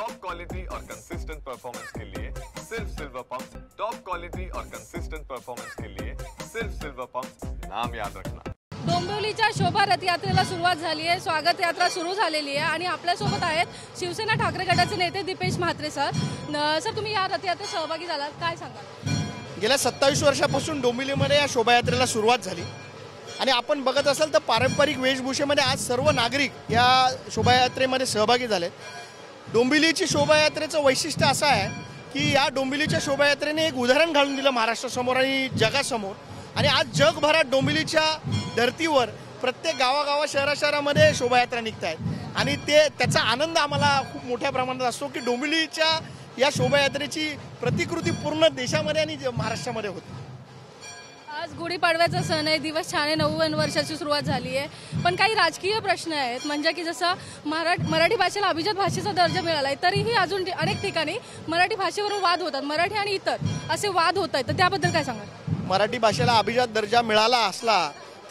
Top quality और consistent performance के लिए सिर्फ सिल्वर पंप। टॉप क्वालिटी और कंसिस्टेंट परफॉर्मेंस के लिए सिर्फ सिल्वर पंप, नाम याद रखना। डोंबिवलीच्या शोभा रथयात्रेला सुरुवात झाली आहे, स्वागत यात्रा सुरू झालेली आहे आणि आपल्यासोबत आहेत शिवसेना ठाकरे गटाचे नेते दीपेश म्हात्रे सर। सर, तुम्ही या रथयात्रेत सहभागी झालात, काय सांगाल? गेल्या 27 वर्षापासून डोंबिवलीमध्ये या शोभायात्रेला सुरुवात झाली आणि आपण बघत असाल तर पारंपरिक वेशभूषेमध्ये आज सर्व नागरिक या शोभायात्रेमध्ये सहभागी झाले। डोंबिवलीची शोभायात्रेचं वैशिष्ट्य असं आहे की या डोंबिवलीच्या शोभायात्रेने एक उदाहरण घालून दिलं महाराष्ट्रासमोर आणि जगासमोर। आणि आज जगभरात डोंबिवलीच्या धर्तीवर प्रत्येक गावागावा शहरामध्ये शोभायात्रा निघत आहेत आणि त्याचा आनंद आम्हाला खूप मोठ्या प्रमाणात असतो की डोंबिवलीच्या या शोभायात्रेची प्रतिकृती पूर्ण देशामध्ये आणि महाराष्ट्रामध्ये होते। आज गुढीपाडव्याचा सण आहे, दिवस छान आहे, 99 वर्षाची सुरुवात झाली आहे, पण काही राजकीय प्रश्न आहेत, म्हणजे की जसं मराठी भाषेला अभिजात भाषेचा दर्जा मिळाला आहे तरीही अजून अनेक ठिकाणी मराठी भाषेवरून वाद होतात, मराठी आणि इतर असे वाद होत आहेत, तर त्याबद्दल काय सांगाल? मराठी भाषेला अभिजात दर्जा मिळाला असला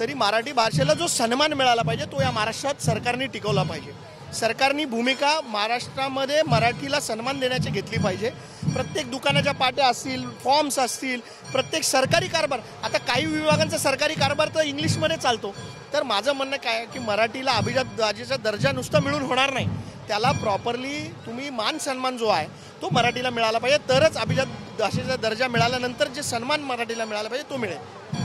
तरी मराठी भाषेला जो सन्मान मिळाला पाहिजे तो या महाराष्ट्रात सरकारने टिकवला पाहिजे। सरकारनी भूमिका महाराष्ट्रामध्ये मराठीला सन्मान देण्याची घेतली पाहिजे। प्रत्येक दुकानाच्या पाट्या असतील, फॉर्म्स असतील, प्रत्येक सरकारी कारभार, आता काही विभागांचा सरकारी कारभार तर इंग्लिशमध्ये चालतो, तर माझं म्हणणं काय आहे की मराठीला अभिजात भाषेचा दर्जा नुसता मिळून होणार नाही, त्याला प्रॉपरली तुम्ही मान सन्मान जो आहे तो मराठीला मिळाला पाहिजे, तरच अभिजात भाषेचा दर्जा मिळाल्यानंतर जे सन्मान मराठीला मिळाला पाहिजे तो मिळेल।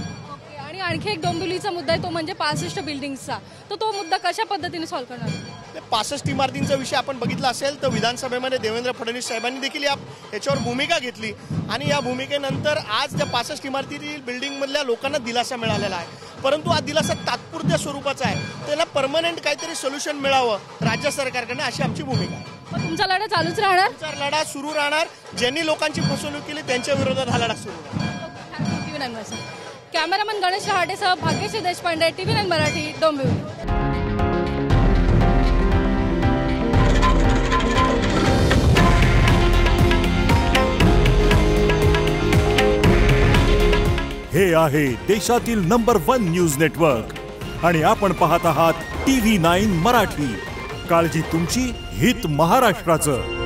आणि आणखी एक डोंबिवलीचा मुद्दा आहे तो म्हणजे 65 बिल्डिंग्सचा, तर तो मुद्दा कशा पद्धतीने सॉल्व्ह करणार? 65 इमारतींचा विषय आपण बघितला असेल तर विधानसभेमध्ये देवेंद्र फडणवीस साहेबांनी देखील याच्यावर भूमिका घेतली आणि या भूमिकेनंतर आज त्या 65 इमारतीतील बिल्डिंगमधल्या लोकांना दिलासा मिळालेला आहे, परंतु हा दिलासा तात्पुरत्या स्वरूपाचा आहे, त्याला परमनंट काहीतरी सोल्युशन मिळावं राज्य सरकारकडे, अशी आमची भूमिका आहे। तुमचा लढा चालूच राहणार? तुमचा लढा सुरू राहणार, ज्यांनी लोकांची फसवणूक केली त्यांच्या विरोधात हा लढा सुरू राहणार। कॅमेरामन गणेश रहाटेसह भाग्यश्री देशपांडे, TV9 मराठी, डोंबिवली। हे आहे देशातील नंबर 1 न्यूज नेटवर्क आणि आपण पाहत आहात TV9 मराठी। काळजी तुमची, हित महाराष्ट्राचं।